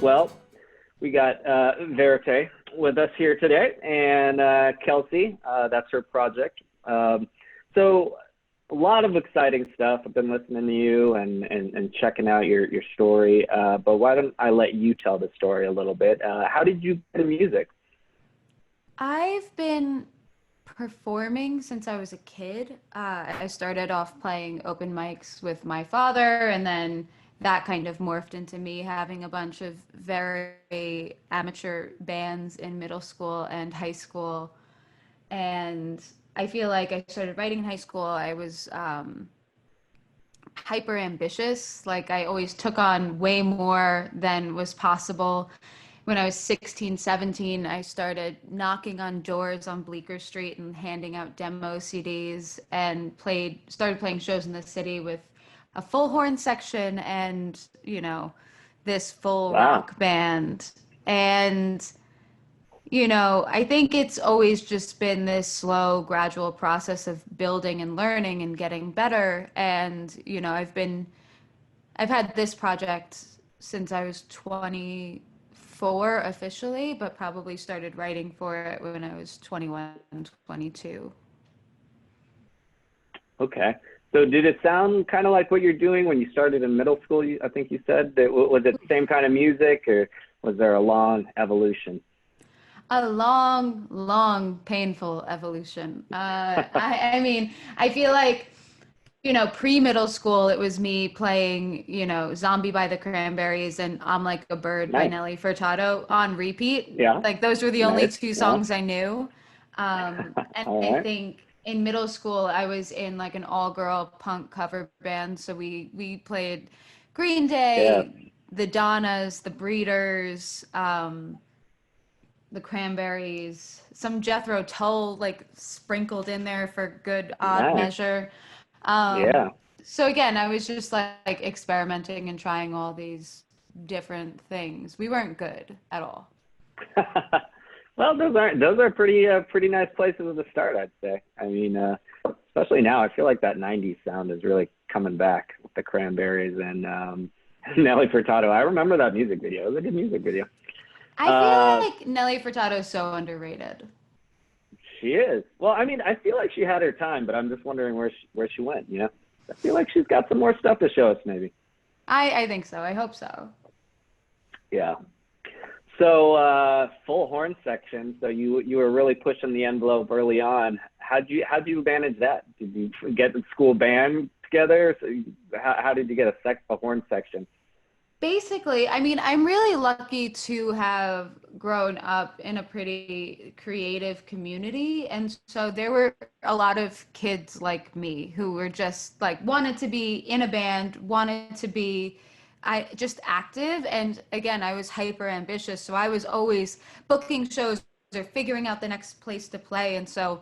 Well, we got Vérité with us here today, and Kelsey, that's her project. So a lot of exciting stuff. I've been listening to you and checking out your story, but why don't I let you tell the story a little bit? How did you get into music? I've been performing since I was a kid. I started off playing open mics with my father, and then that kind of morphed into me having a bunch of very amateur bands in middle school and high school. And I feel like I started writing in high school. I was hyper ambitious. Like I always took on way more than was possible. When I was 16, 17, I started knocking on doors on Bleecker Street and handing out demo CDs and started playing shows in the city with a full horn section and, this full Wow. rock band. And I think it's always just been this slow, gradual process of building and learning and getting better. And, I've had this project since I was 24 officially, but probably started writing for it when I was 21, 22. Okay. So did it sound kind of like what you're doing when you started in middle school? I think you said that was it the same kind of music, or was there a long evolution? A long, long, painful evolution. I mean, I feel like, pre-middle school, it was me playing, Zombie by the Cranberries and I'm Like a Bird by Nice. Nelly Furtado on repeat. Yeah. Like those were the only Nice. two Yeah. songs I knew. And All I right. think in middle school, I was in like an all-girl punk cover band. So we played Green Yeah. Day, the Donnas, the Breeders, the Cranberries, some Jethro Tull like sprinkled in there for good odd Nice. measure. Um, Yeah. so again, I was just like experimenting and trying all these different things. We weren't good at all. Well, those are pretty nice places to start, I'd say. I mean, especially now, I feel like that '90s sound is really coming back with the Cranberries and Nelly Furtado. I remember that music video. It was a good music video. I Uh, feel like Nelly Furtado is so underrated. she is. Well, I mean, I feel like she had her time, but I'm just wondering where she went. I feel like she's got some more stuff to show us, maybe. I think so. I hope so. Yeah. So full horn section. So you were really pushing the envelope early on. How'd you manage that? Did you get the school band together? So how did you get a horn section? Basically, I mean, I'm really lucky to have grown up in a pretty creative community. And so there were a lot of kids like me who were just like wanted to be in a band, wanted to be I just active. And again, I was hyper ambitious. So I was always booking shows or figuring out the next place to play. And so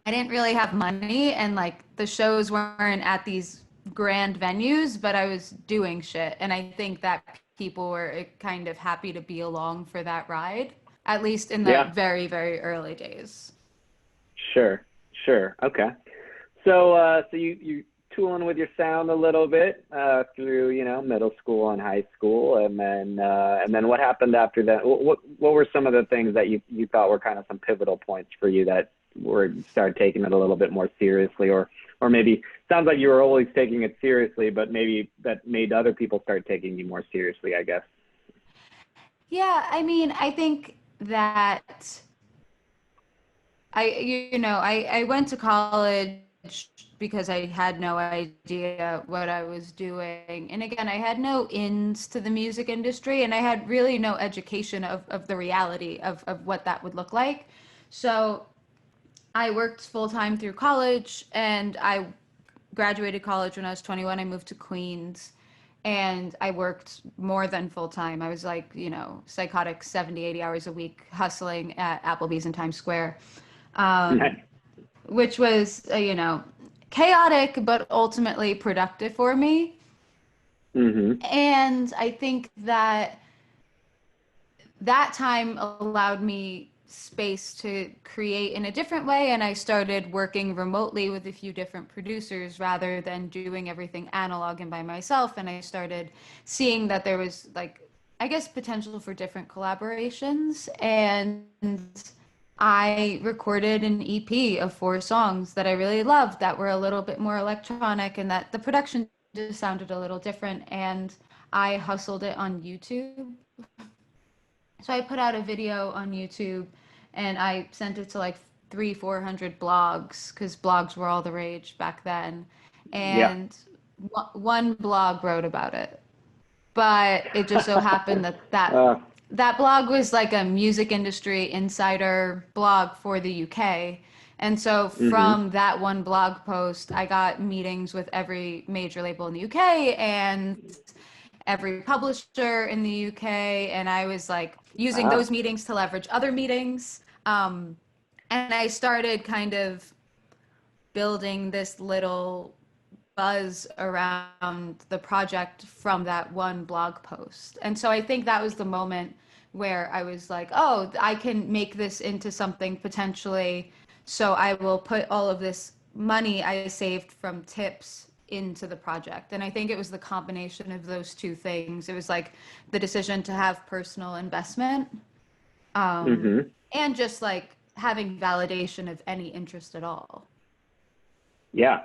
I didn't really have money and like the shows weren't at these grand venues, but I was doing shit. And I think that people were kind of happy to be along for that ride, at least in the Yeah. very, very early days. Sure. Sure. Okay. So you tooling with your sound a little bit through middle school and high school, and then what happened after that? What were some of the things that you thought were kind of some pivotal points for you that were started taking it a little bit more seriously, or maybe sounds like you were always taking it seriously, but maybe that made other people start taking you more seriously, I guess. Yeah, I mean, I think that I went to college because I had no idea what I was doing. And again, I had no ins to the music industry and I had really no education of the reality of what that would look like. So I worked full time through college and I graduated college when I was 21. I moved to Queens and I worked more than full time. I was like, psychotic 70, 80 hours a week hustling at Applebee's in Times Square, um, which was, chaotic, but ultimately productive for me. Mm-hmm. And I think that that time allowed me space to create in a different way. And I started working remotely with a few different producers rather than doing everything analog and by myself. And I started seeing that there was like I guess, potential for different collaborations. And I recorded an EP of 4 songs that I really loved that were a little bit more electronic and that the production just sounded a little different. And I hustled it on YouTube. So I put out a video on YouTube and I sent it to like 400 blogs because blogs were all the rage back then. Yeah. And one blog wrote about it. But it just so happened that uh, that blog was like a music industry insider blog for the UK. And so hmm from that one blog post, I got meetings with every major label in the UK and every publisher in the UK. And I was like using ah, those meetings to leverage other meetings. And I started kind of building this little buzz around the project from that one blog post. And so I think that was the moment where I was like, oh, I can make this into something potentially. So I will put all of this money I saved from tips into the project. And I think it was the combination of those two things. It was like the decision to have personal investment, hmm and just like having validation of any interest at all. Yeah.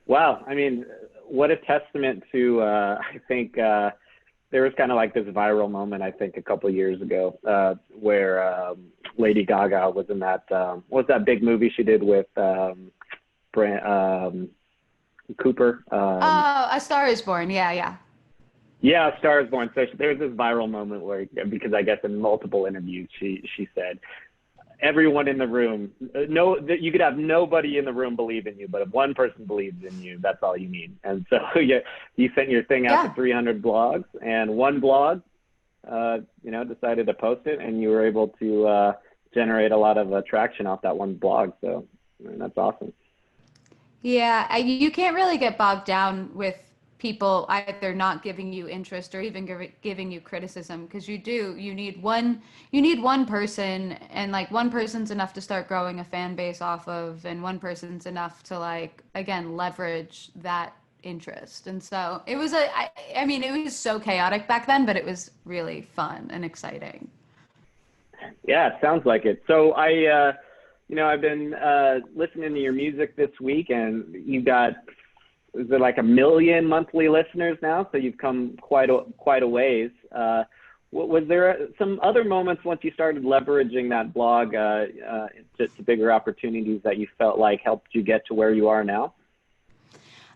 Wow. I mean, what a testament to, I think, there was kind of like this viral moment, I think, a couple of years ago, where Lady Gaga was in that, what was that big movie she did with Brand, Cooper? Oh, A Star is Born. Yeah, yeah. Yeah, Star is Born. So there was this viral moment where, because I guess in multiple interviews, she said, everyone in the room, no, you could have nobody in the room believe in you, but if one person believes in you, that's all you need. And so you sent your thing out to Yeah. 300 blogs, and one blog, decided to post it, and you were able to generate a lot of traction off that one blog. So I mean, that's awesome. Yeah, you can't really get bogged down with people either not giving you interest or even giving you criticism because you need one person, and like one person's enough to start growing a fan base off of, and one person's enough to like again leverage that interest. And so it was I mean it was so chaotic back then, but it was really fun and exciting. Yeah, it sounds like it. So I've been listening to your music this week, and you got, is it like 1 million monthly listeners now? So you've come quite a ways. Was there some other moments once you started leveraging that blog to bigger opportunities that you felt like helped you get to where you are now?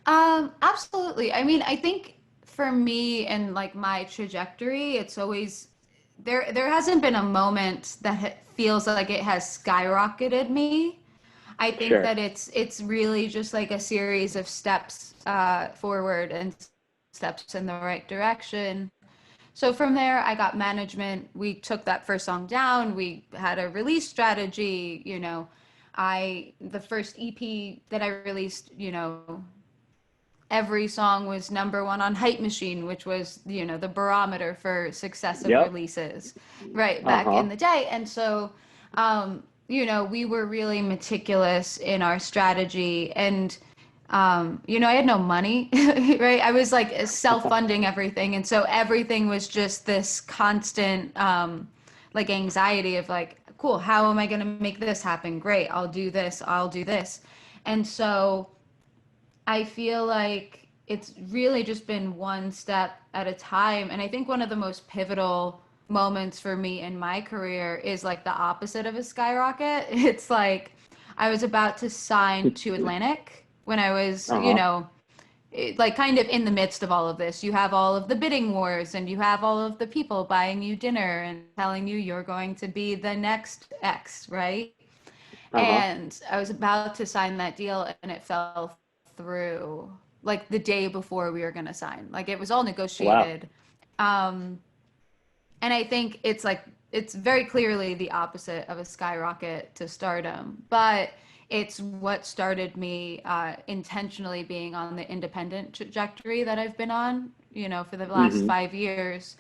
Absolutely. I mean, I think for me and like my trajectory, it's always there hasn't been a moment that feels like it has skyrocketed me. I think Sure. that it's really just like a series of steps forward and steps in the right direction. So from there, I got management. We took that first song down. We had a release strategy. The first EP that I released, every song was #1 on Hype Machine, which was, the barometer for successive Yep. releases, right, back Uh-huh. in the day. And so, we were really meticulous in our strategy. And, I had no money, right? I was like self-funding everything. And so everything was just this constant, like anxiety of like, cool, how am I going to make this happen? Great, I'll do this, I'll do this. And so, I feel like it's really just been one step at a time. And I think one of the most pivotal moments for me in my career is like the opposite of a skyrocket. It's like I was about to sign to Atlantic when I was, Uh-huh. like kind of in the midst of all of this. You have all of the bidding wars and you have all of the people buying you dinner and telling you you're going to be the next X, right? Uh-huh. And I was about to sign that deal and it fell through like the day before we were going to sign. Like it was all Wow. negotiated. Um, and I think it's like, it's very clearly the opposite of a skyrocket to stardom, but it's what started me intentionally being on the independent trajectory that I've been on, for the last hmm 5 years,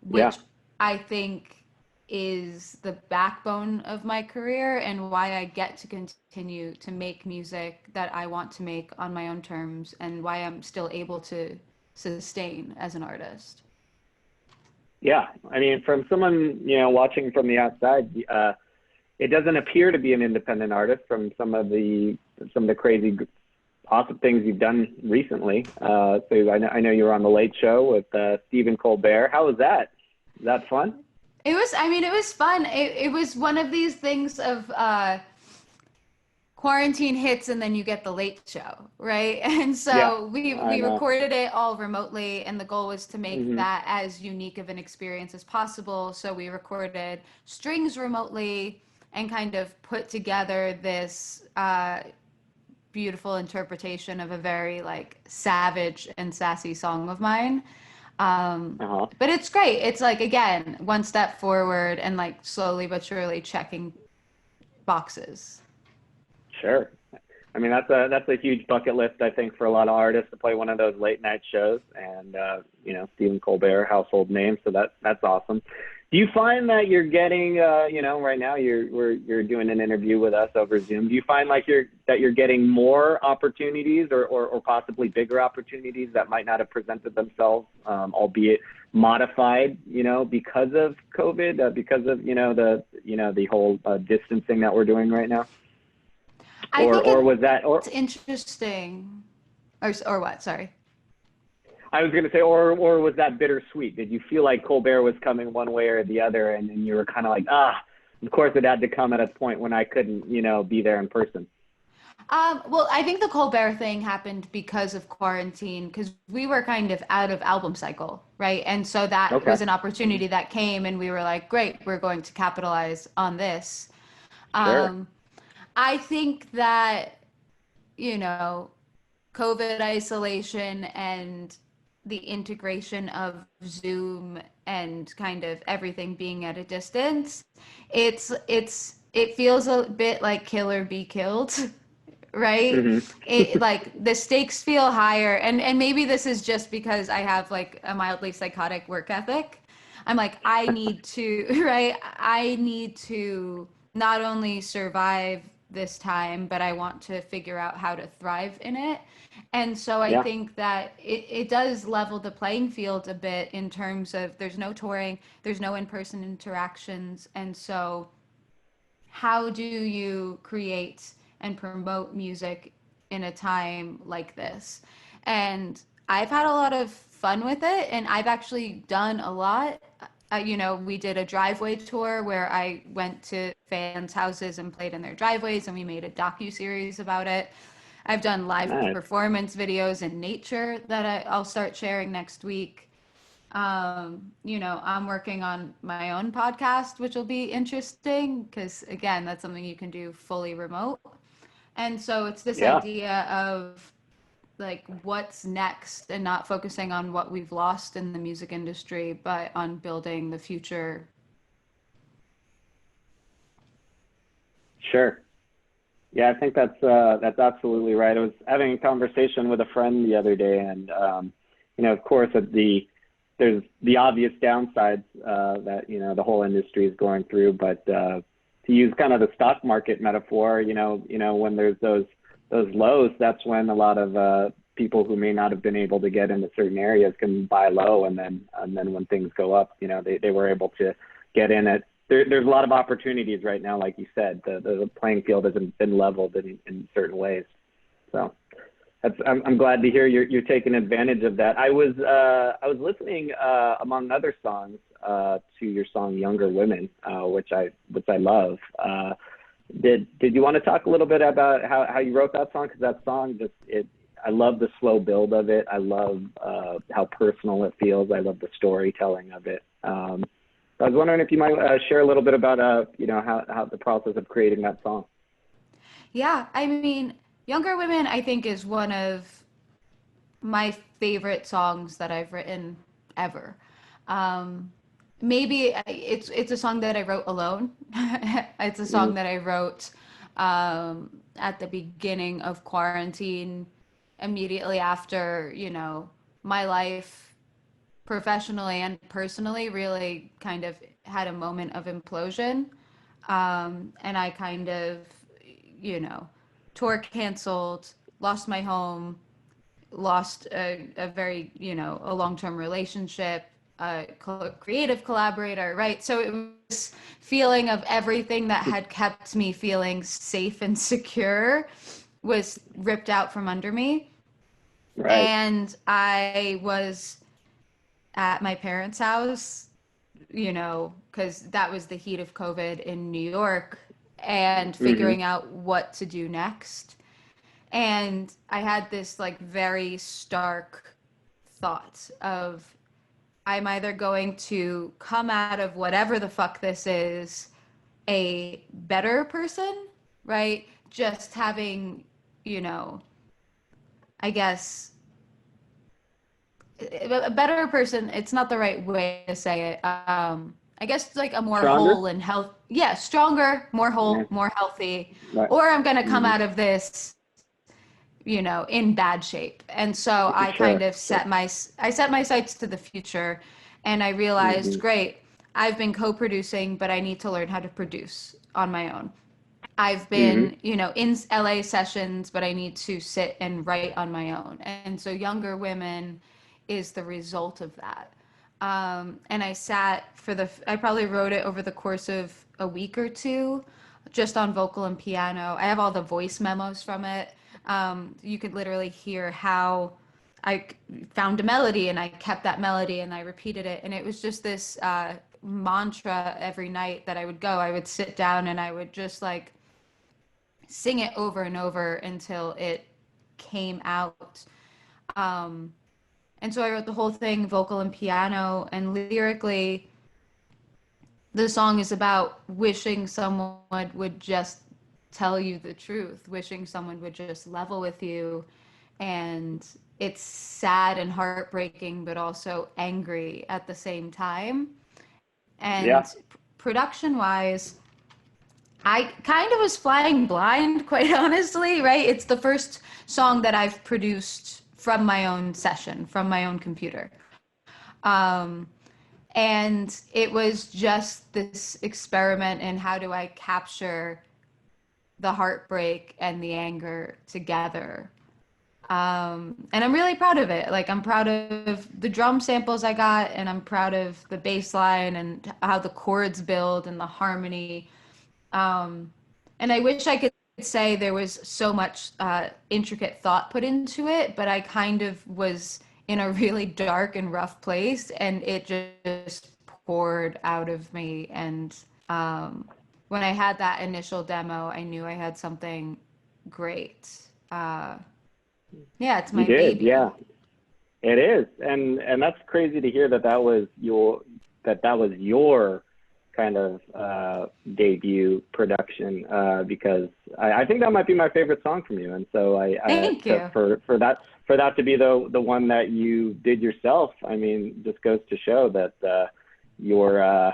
Yeah. which I think is the backbone of my career and why I get to continue to make music that I want to make on my own terms and why I'm still able to sustain as an artist. Yeah, I mean, from someone, watching from the outside, it doesn't appear to be an independent artist from some of the crazy, awesome things you've done recently. So I know you were on the Late Show with Stephen Colbert. How was that? Was that fun? It was, I mean, it was fun. It was one of these things of quarantine hits and then you get the late show, right? And Yeah, so we I we know. recorded it all remotely, and the goal was to make Hmm. that as unique of an experience as possible. So we recorded strings remotely and kind of put together this beautiful interpretation of a very like savage and sassy song of mine. Uh-huh. But it's great. It's like, again, one step forward and like slowly but surely checking boxes. Sure. I mean, that's a huge bucket list, I think, for a lot of artists to play one of those late night shows. And Stephen Colbert, household name, so that's awesome. Do you find that you're getting, right now you're doing an interview with us over Zoom. Do you find like you're getting more opportunities or possibly bigger opportunities that might not have presented themselves, albeit modified, because of COVID, because of the whole distancing that we're doing right now? I Or think or was that it's or interesting. Or what? Sorry. I was going to say, or was that bittersweet? Did you feel like Colbert was coming one way or the other, and you were kind of like, of course it had to come at a point when I couldn't, be there in person? Well, I think the Colbert thing happened because of quarantine, because we were kind of out of album cycle, right? And so that Okay. was an opportunity that came, and we were like, great, we're going to capitalize on this. Sure. Um, I think that, you know, COVID isolation and the integration of Zoom and kind of everything being at a distance, it feels a bit like kill or be killed, right? Hmm. It like the stakes feel higher, and maybe this is just because I have like a mildly psychotic work ethic. I'm like, I need to, right? I need to not only survive this time, but I want to figure out how to thrive in it. And so I Yeah. think that it does level the playing field a bit in terms of there's no touring, there's no in-person interactions. And so how do you create and promote music in a time like this? And I've had a lot of fun with it, and I've actually done a lot. We did a driveway tour where I went to fans' houses and played in their driveways, and we made a docu-series about it. I've done live Nice. performance videos in nature that I'll start sharing next week. I'm working on my own podcast, which will be interesting because, again, that's something you can do fully remote. And so it's this Yeah. idea of like what's next and not focusing on what we've lost in the music industry, but on building the future. Sure. Yeah, I think that's absolutely right. I was having a conversation with a friend the other day, and of course, there's the obvious downsides that the whole industry is going through. But to use kind of the stock market metaphor, when there's those lows, that's when a lot of people who may not have been able to get into certain areas can buy low, and then when things go up, they were able to get in at there's a lot of opportunities right now, like you said. The playing field hasn't been leveled in certain ways. So I'm glad to hear you're taking advantage of that. I was listening among other songs to your song "Younger Women," which I love. Did you want to talk a little bit about how you wrote that song? Because that song I love the slow build of it. I love how personal it feels. I love the storytelling of it. I was wondering if you might share a little bit about how the process of creating that song. Yeah, I mean, Younger Women, I think, is one of my favorite songs that I've written ever. Um, Maybe it's a song that I wrote alone. It's a Hmm. song that I wrote at the beginning of quarantine, immediately after, my life professionally and personally really kind of had a moment of implosion. And I kind of, you know, tour canceled, lost my home, lost a very, a long term relationship, a creative collaborator, right? So it was feeling of everything that had kept me feeling safe and secure was ripped out from under me. Right. And I was at my parents' house, because that was the heat of COVID in New York, and Mm-hmm. figuring out what to do next. And I had this like very stark thought of I'm either going to come out of whatever the fuck this is a better person, right? Just having, you know, I guess a better person, it's not the right way to say it. I guess like a more Stronger? whole and health, yeah, stronger, more Yeah. whole, more healthy, Right. or I'm going to come Mm-hmm. out of this, in bad shape. And so I kind Sure. of Sure. I set my sights to the future, and I realized, Mm-hmm. great, I've been co-producing, but I need to learn how to produce on my own. I've Mm-hmm. been, in LA sessions, but I need to sit and write on my own. And so Younger Women is the result of that. And I sat I probably wrote it over the course of a week or two, just on vocal and piano. I have all the voice memos from it. You could literally hear how I found a melody and I kept that melody and I repeated it. And it was just this mantra every night that I would go. I would sit down and I would just like sing it over and over until it came out. Um, and so I wrote the whole thing, vocal and piano, and lyrically, the song is about wishing someone would just tell you the truth, wishing someone would just level with you. And it's sad and heartbreaking, but also angry at the same time. And Yeah. production wise, I kind of was flying blind, quite honestly, right? It's the first song that I've produced from my own session, from my own computer. Um, and it was just this experiment in how do I capture the heartbreak and the anger together. And I'm really proud of it. Like, I'm proud of the drum samples I got, and I'm proud of the bass line and how the chords build and the harmony. Um, and I wish I could say there was so much intricate thought put into it, but I kind of was in a really dark and rough place, and it just poured out of me. And when I had that initial demo, I knew I had something great. Uh, yeah, it's You my did. baby. Yeah. It is. And that's crazy to hear that that was your kind of debut production, because I think that might be my favorite song from you. And so Thank you. for that to be the one that you did yourself, I mean, just goes to show that your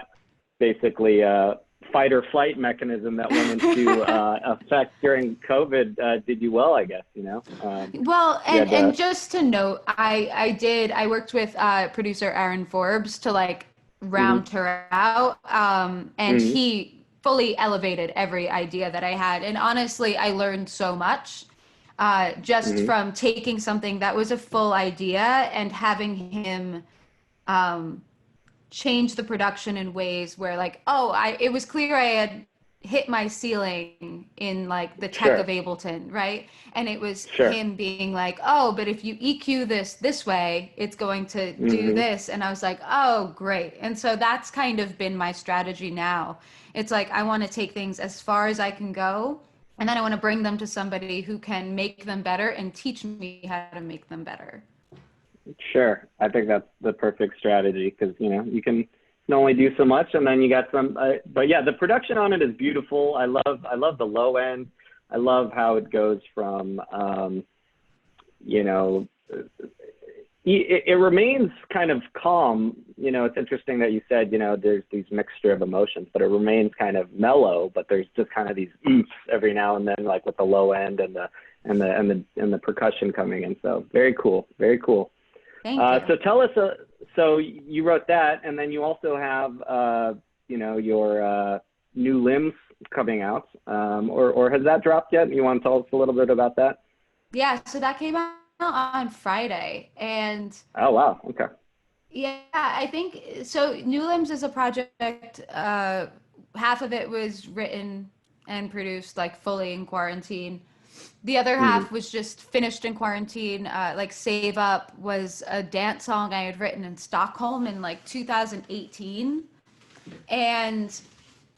basically fight or flight mechanism that went into effect during COVID did you well, I guess. Well, You and had and just to note, I worked with producer Aaron Forbes to like hmm round her out, and hmm he fully elevated every idea that I had. And honestly, I learned so much just hmm from taking something that was a full idea and having him um, change the production in ways where like, oh, it was clear I had hit my ceiling in like the tech of Sure. Ableton, right? And it was Sure. him being like, oh, but if you EQ this way, it's going to do hmm this. And I was like, oh, great. And so that's kind of been my strategy now. It's like I want to take things as far as I can go, and then I want to bring them to somebody who can make them better and teach me how to make them better. Sure. I think that's the perfect strategy because, you can only do so much and then you got some, but yeah, the production on it is beautiful. I love the low end. I love how it goes from, you know, it remains kind of calm. It's interesting that you said, there's these mixture of emotions, but it remains kind of mellow, but there's just kind of these oomph every now and then, like with the low end and the percussion coming in. So very cool. Very cool. Thank you. So tell us, so you wrote that, and then you also have, your new limbs coming out, or has that dropped yet? You want to tell us a little bit about that? Yeah, so that came out on Friday, and Oh, wow. Okay. Yeah, I think so. Newlimbs is a project. Half of it was written and produced like fully in quarantine. The other Hmm. half was just finished in quarantine. Like Save Up was a dance song I had written in Stockholm in like 2018. And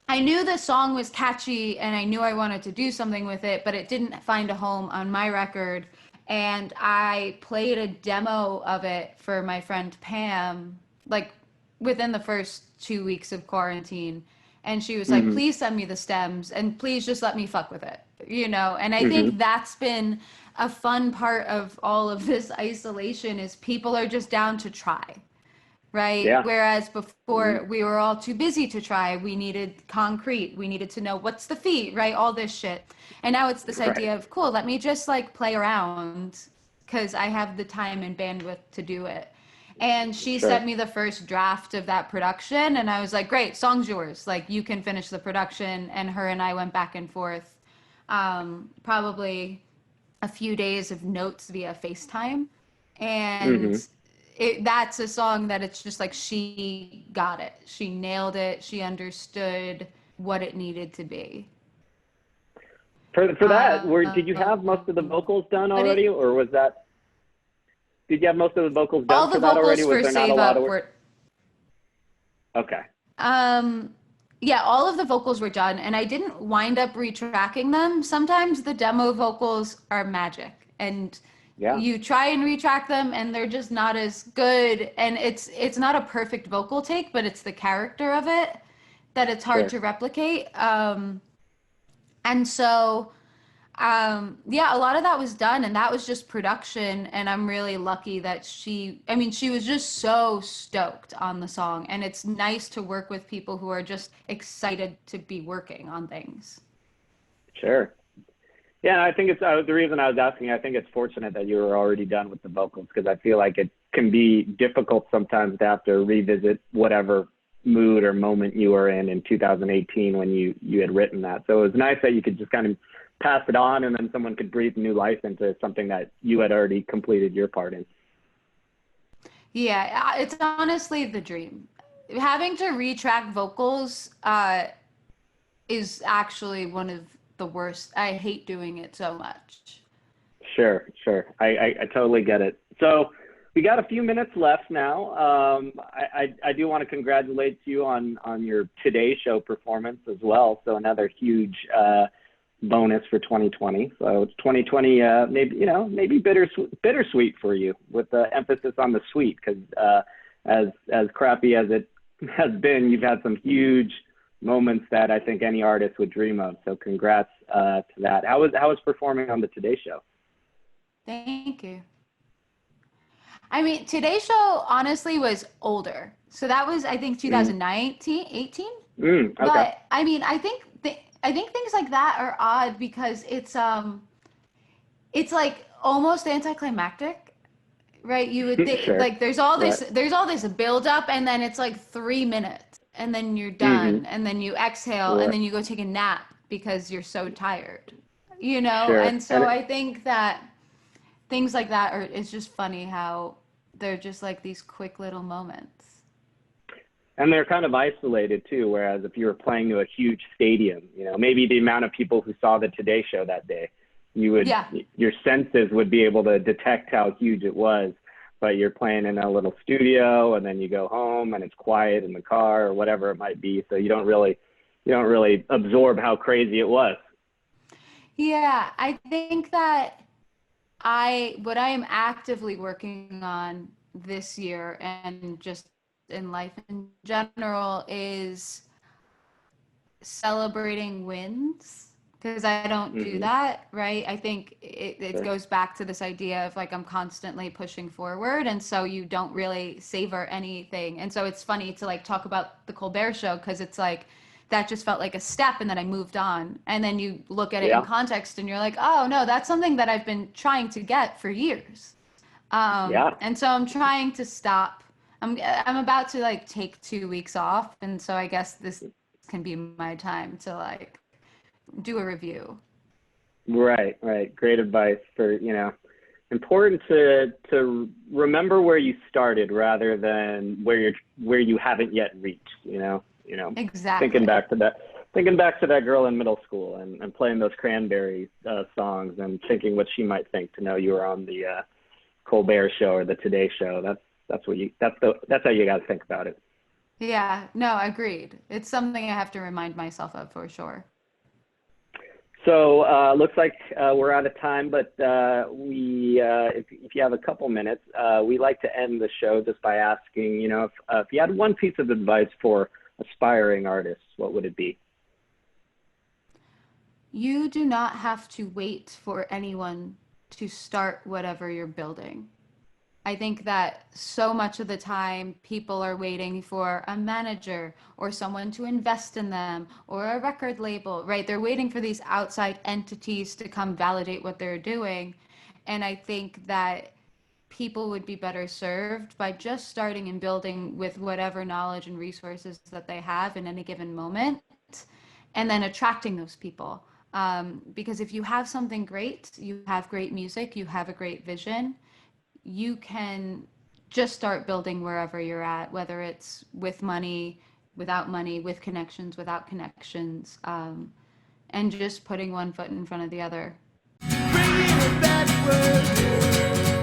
I knew the song was catchy and I knew I wanted to do something with it, but it didn't find a home on my record. And I played a demo of it for my friend Pam, like within the first 2 weeks of quarantine. And she was like, Hmm. please send me the stems and please just let me fuck with it, you know? And I Hmm. think that's been a fun part of all of this isolation is people are just down to try, right? Yeah. Whereas Hmm. before we were all too busy to try. We needed concrete. We needed to know what's the feet, right? All this shit. And now it's this Right. idea of, cool, let me just like play around because I have the time and bandwidth to do it. And she sent Sure. me the first draft of that production, and I was like, great, song's yours. Like, you can finish the production. And her and I went back and forth, probably a few days of notes via FaceTime. Hmm. And that's a song that it's just like she got it. She nailed it. She understood what it needed to be. For that, did you have most of the Um, vocals done but already, it or was that, did you have most of the vocals done all for the that already? vocals Was for there not a Save lot of Up work? were Okay. um yeah, all of the vocals were done and I didn't wind up retracking them. Sometimes the demo vocals are magic and Yeah. you try and retrack them and they're just not as good, and it's not a perfect vocal take, but it's the character of it that it's hard Sure. to replicate. And so yeah, a lot of that was done and that was just production, and I'm really lucky that I mean, she was just so stoked on the song, and it's nice to work with people who are just excited to be working on things. Sure. Yeah, I think it's the reason I was asking. I think it's fortunate that you were already done with the vocals because I feel like it can be difficult sometimes to have to revisit whatever mood or moment you were in 2018 when you had written that. So it was nice that you could just kind of pass it on, and then someone could breathe new life into something that you had already completed your part in. Yeah, it's honestly the dream. Having to retrack vocals is actually one of the worst. I hate doing it so much. Sure, sure. I totally get it. So we got a few minutes left now. I do want to congratulate you on your Today Show performance as well. So another huge bonus for 2020. So it's 2020, maybe maybe bittersweet for you with the emphasis on the sweet, because as crappy as it has been, you've had some huge moments that I think any artist would dream of. So congrats to that. How was performing on the Today Show? Thank you. I mean, Today's Show honestly was older. So that was, I think, Mm. 2019, 18. Okay. But I mean, I think things like that are odd because it's like almost anticlimactic, right? You would think Sure. like Right. there's all this build up and then it's like 3 minutes and then you're Hmm. done and then you exhale and Right. then you go take a nap because you're so tired, you know? Sure. And so I think that things like that are, it's just funny how they're just like these quick little moments. And they're kind of isolated too. Whereas if you were playing to a huge stadium, maybe the amount of people who saw the Today Show that day, Yeah. your senses would be able to detect how huge it was. But you're playing in a little studio, and then you go home, and it's quiet in the car or whatever it might be. So you don't really absorb how crazy it was. Yeah, I think that what I am actively working on this year and just in life in general is celebrating wins because I don't do Hmm. that, right? I think it Sure. goes back to this idea of like I'm constantly pushing forward, and so you don't really savor anything. And so it's funny to like talk about the Colbert Show because it's like that just felt like a step and then I moved on. And then you look at it in Yeah. context and you're like, oh no, that's something that I've been trying to get for years. Yeah. And so I'm trying to stop. I'm about to like take 2 weeks off, and so I guess this can be my time to like do a review. Right. Right. Great advice for important to remember where you started rather than where you haven't yet reached. Exactly. Thinking back to that girl in middle school and playing those Cranberries songs and thinking what she might think to know you were on the Colbert Show or the Today Show. That's how you got to think about it. Yeah, no, agreed. It's something I have to remind myself of for sure. So looks like we're out of time, but if you have a couple minutes, we like to end the show just by asking, if you had one piece of advice for aspiring artists, what would it be? You do not have to wait for anyone to start whatever you're building. I think that so much of the time people are waiting for a manager or someone to invest in them or a record label, right? They're waiting for these outside entities to come validate what they're doing. And I think that people would be better served by just starting and building with whatever knowledge and resources that they have in any given moment, and then attracting those people. Because if you have something great, you have great music, you have a great vision, you can just start building wherever you're at, whether it's with money, without money, with connections, without connections, and just putting one foot in front of the other. Bringing it backward.